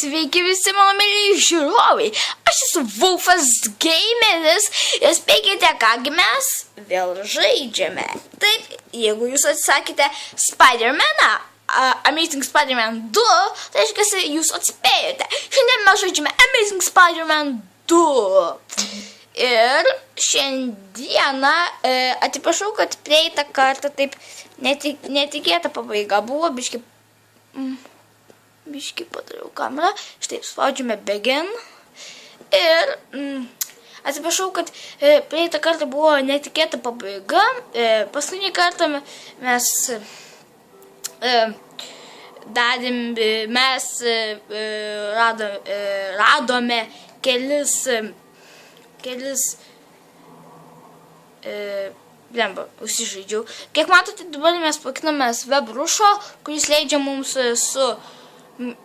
Sveiki visi mano mėlyje žiūrovai, aš esu Wolfas Gameris ir spėkite, kągi mes vėl žaidžiame. Taip, jeigu jūs atsisakėte Spider-Maną, Amazing Spider-Man 2, tai reiškia, jūs atspėjote. Šiandien mes žaidžiame Amazing Spider-Man 2. Ir šiandieną, atsiprašau, kad prieitą kartą taip netikėta pabaiga buvo, biški padariau kamerą, štai spaudžiame begin ir atsiprašau, kad prieitą kartą buvo netikėta pabaiga, paskutinį kartą mes radome kelis blemba, užsižaidžiau. Kiek matote, dabar mes pakinamės webrušo, kuris leidžia mums su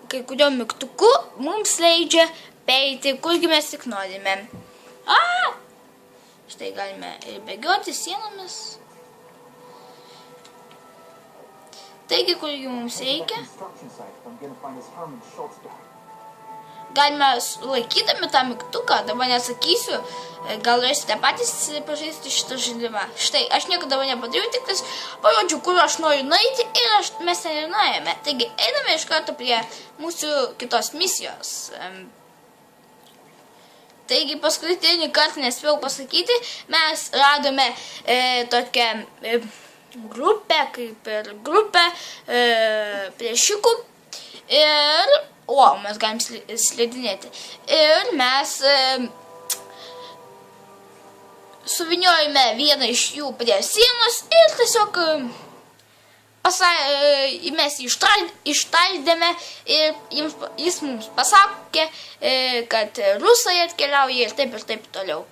kai kurio mygtuku, mums leidžia peiti, kurgi mes tik norime. Štai galime ir bėgioti sienomis. Taigi, kurgi mums reikia. Galime laikydami tą mygtuką, dabar nesakysiu, gal rasite patys pažaisti šitą žaidimą. Štai, aš niekada nepadariau, tik tais parodžiau, kur aš noriu nueiti ir mes ten ir nuėjome. Taigi, einame iš karto prie mūsų kitos misijos. Taigi, paskutinį kartą nespėjau pasakyti, mes radome tokią grupę, kaip ir grupę priešikų ir mes galim slidinėti. Ir mes suviniojame vieną iš jų prie sienos ir tiesiog mes jį ištaldėme ir jis mums pasakė, kad rusai atkeliauja ir taip toliau.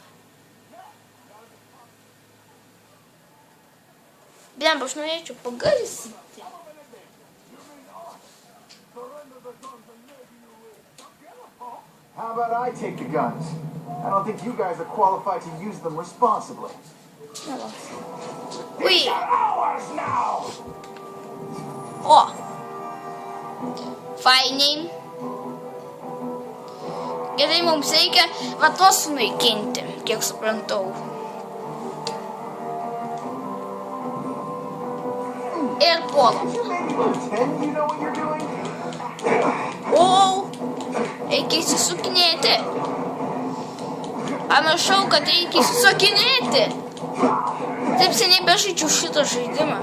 Blemba, aš norėčiau pagarsinti. How about I take the guns? I don't think you guys are qualified to use them responsibly. Wait. These are ours now. Fainiai. Gerai, mums reikia vatos sunaikinti, kiek suprantau. Ir puolam. Reikia įsisukinėti. Panašau, kad reikia įsisukinėti. Taip seniai bežaidžiau šitą žaidimą.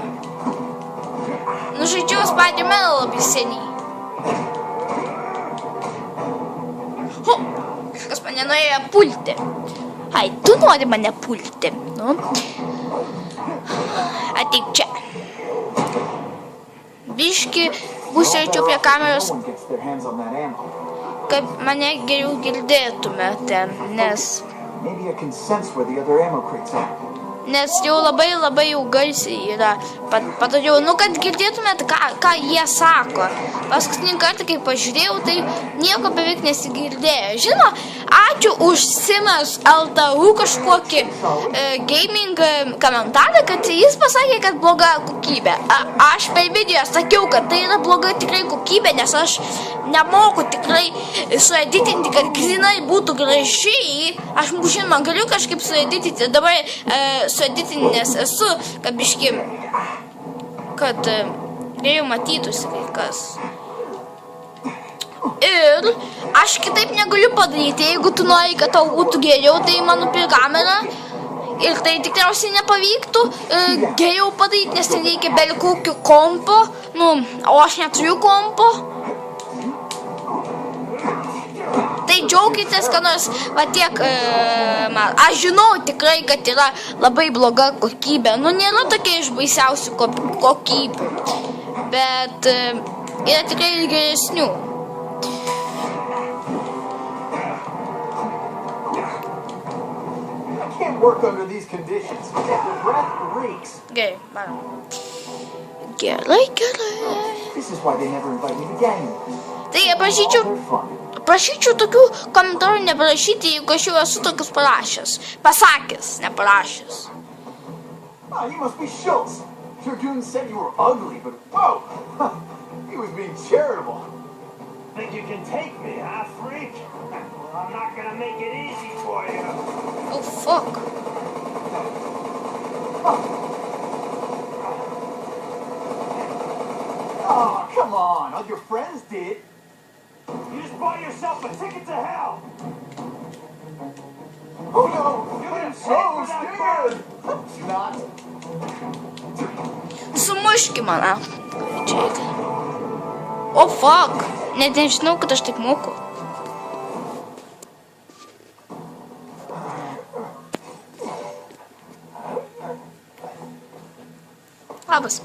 Žaidžiau Spider-Maną labai seniai. Kažkas mane norėjo pulti. Ai, tu nori mane pulti. Nu. Ateik čia. Biški būsiu arčiau prie kameros, kad mane geriau girdėtumėte, nes jau labai jau garsiai yra padariau, kad girdėtumėte, ką jie sako. Paskutinį kartą, kai pažiūrėjau, tai nieko beveik nesigirdėjo. Žinoma, ačiū už Simas LTU kažkokį gaming komentarą, kad jis pasakė, kad bloga kokybė. Aš per video sakiau, kad tai yra bloga tikrai kokybė, nes aš nemoku tikrai sueditinti, kad grinai būtų gražiai. Aš, žinoma, galiu kažkaip sueditinti. Dabar sueditinęs esu, kad biški, kad geriau matytųsi kai kas. Ir aš kitaip negaliu padaryti. Jeigu tu nori, kad tau būtų geriau, tai mano prie kamerą. Ir tai tikriausiai nepavyktų geriau padaryti, nes ten reikia bet kokio kompo. O aš neturiu kompo. Tai džiaukitės, kad nors, tiek, aš žinau tikrai, kad yra labai bloga kokybė. Nėra tokia iš baisiausių kokybių, bet yra tikrai ir geresnių. Gerai, manau. Gerai. Tai prašyčiau tokių komentarų neparašyti, jeigu aš jau esu tokius parašęs. Pasakęs, neparašęs. You must be Schultz. Dragoon said you were ugly, but whoa! He was being charitable. Think you can take me, huh, freak? Well, I'm not gonna make it easy for you. Oh, fuck. Oh, come on. All your friends did. You just bought yourself a ticket to hell. Oh, no. You're gonna I'm pay so for that scared. Not. Sumuški mane. Čekaj. O, fuck. Net nežinau, kad aš taip moku. Labas.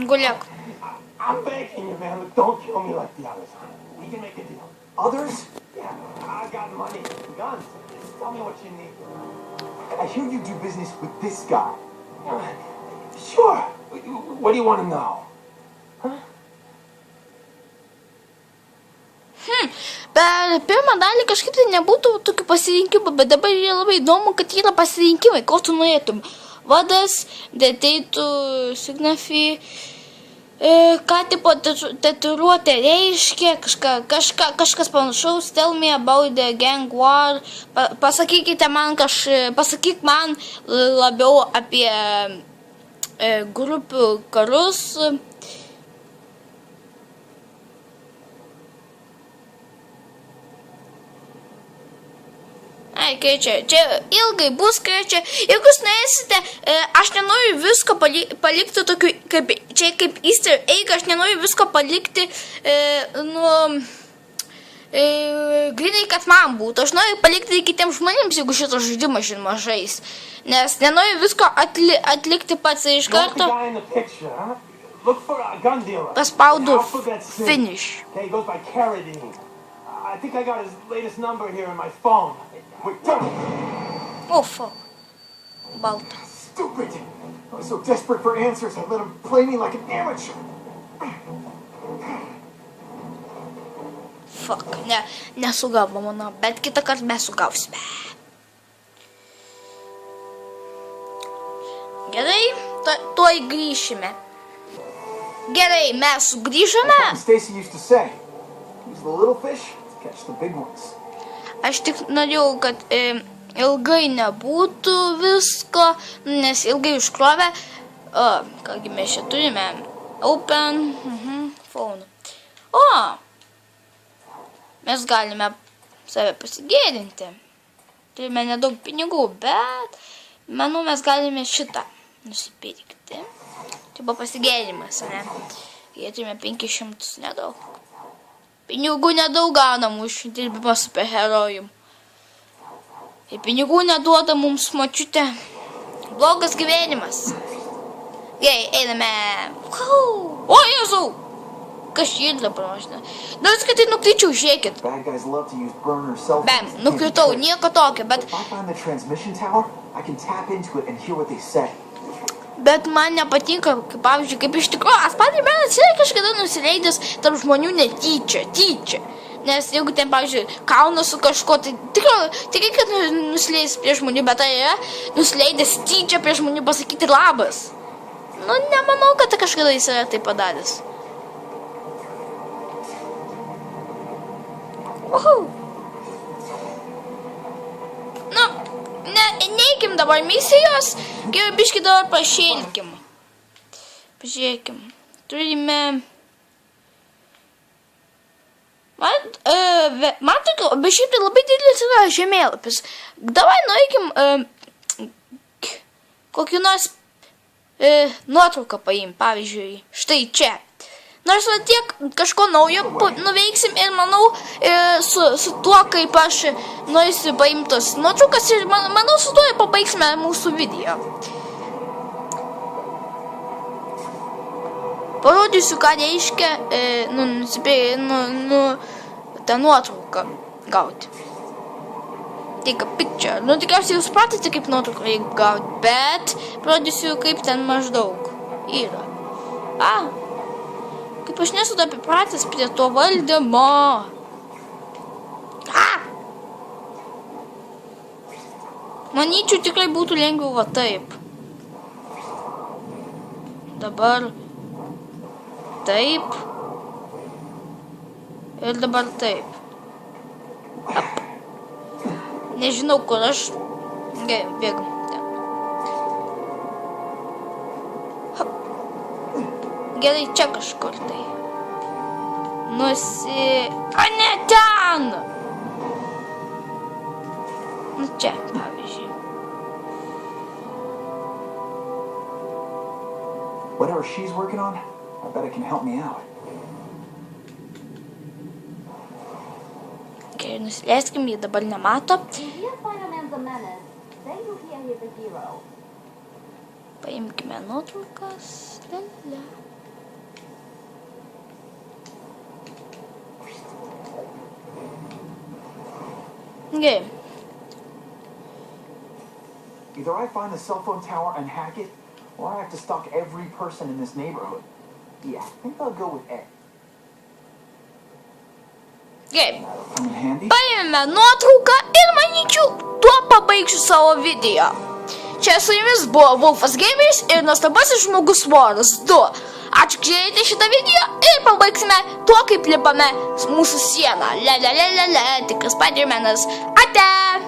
Guliak. I'm begging you, man. Look, don't kill me like the others. We can make a deal. Others? Yeah, I got money, guns. Just tell me what you need. I hear you do business with this guy. Sure. What do you want to know? Per pirmą dalį kažkaip tai nebūtų tokių pasirinkimų, bet dabar yra labai įdomu, kad yra pasirinkimai, ko tu norėtum. Vadas, deteitų, signafį, ką tipo tatuiruotė reiškia, kažkas panašaus, tell me about the gang war, pasakyk man labiau apie grupių karus. Ai, čia ilgai bus, čia, jeigu jūs norėsite, aš nenoriu visko palikti tokiu, kaip Easter egg, aš nenoriu visko palikti, grinai, kad man būtų, aš noriu palikti kitiems žmonėms, jeigu šitą žaidimą žinoma žais, nes nenoriu visko atlikti pats iš karto, paspaudu finish. I think I got his latest number here in my phone. Wait, don't. Oh, fuck. Balta. Stupid. I was so desperate for answers, I let him play me like an amateur. Fuck. Nesugavo mano, bet kitą kartą mes sugausime. Gerai, tuoj grįšime. Gerai, mes sugrįžome. Stacy used to say, use the little fish to catch the big ones. Aš tik norėjau, kad ilgai nebūtų visko, nes ilgai užkrovė. Kągi mes čia turime? Open, phone. Mes galime save pasigėdinti. Turime nedaug pinigų, bet manau, mes galime šitą nusipirkti. Tai buvo pasigėdimas, ne? Jie turime 500, nedaug. Pinigų nedaug gaunam už dirbimą superherojum. Ir pinigų neduoda mums močiutė. Blogas gyvenimas. Gerai, einame. O, Jėzau! Kas čia dabar mašina? Nors, kad tai nukričiau, žiūrėkit. Bam, nukritau, nieko tokio, bet... Bet man nepatinka, pavyzdžiui, kaip iš tikrųjų, Spider-Manas yra kažkada nusileidęs tarp žmonių netyčia, tyčia. Nes jeigu ten, pavyzdžiui, kauna su kažko, tai tikrai, kad nusileidęs prie žmonių, bet tai yra nusileidęs tyčia prie žmonių pasakyti labas. Nu, nemanau, kad kažkada jis yra tai padaręs. Nu, neįkim dabar misijos, gerai biškį dabar pašėlkim. Pažiūrėkim. Turime... Man tokiu, bet šiaip tai labai didelis yra žemėlapis. Davai nueikim kokį nors nuotrauką paim, pavyzdžiui, štai čia. Nors tiek kažko naujo nuveiksim ir manau su tuo, kaip aš norėsiu paimtos nuotraukas ir manau su tuo pabaigsime mūsų video. Parodysiu, ką reiškia tą nuotrauką gauti. Take a picture. Nu, tikriausiai jūs supratote, kaip nuotrauką reikia gauti, bet parodysiu, kaip ten maždaug yra. Kaip aš nesu dar pripratęs prie to valdymo. Manyčiau, tikrai būtų lengviau va taip. Dabar taip. Ir dabar taip. Ap. Nežinau, kur aš. Gerai, bėgam. Gerai, čia kažkur tai. A, ne ten! Nu, čia, pavyzdžiui. Whatever she's working on, I bet it can help me out. Gerai, nusileiskim, jį dabar nemato. Paimkime nuotraukas. Gerai. Either I find the cell phone tower and hack it, or I have to stalk every person in this neighborhood. Yeah, I think I'll go with A. Gerai. Come in handy. Paėmėme nuotrauką ir manyčiau, tuo pabaigsiu savo video. Čia su jumis buvo Wolfas Gameris ir nuostabasis žmogus Voras 2. Ačiū, kad žiūrėjote šitą video ir pabaigsime tuo, kaip lipame mūsų sieną. Tikras Spidermanas. Ate!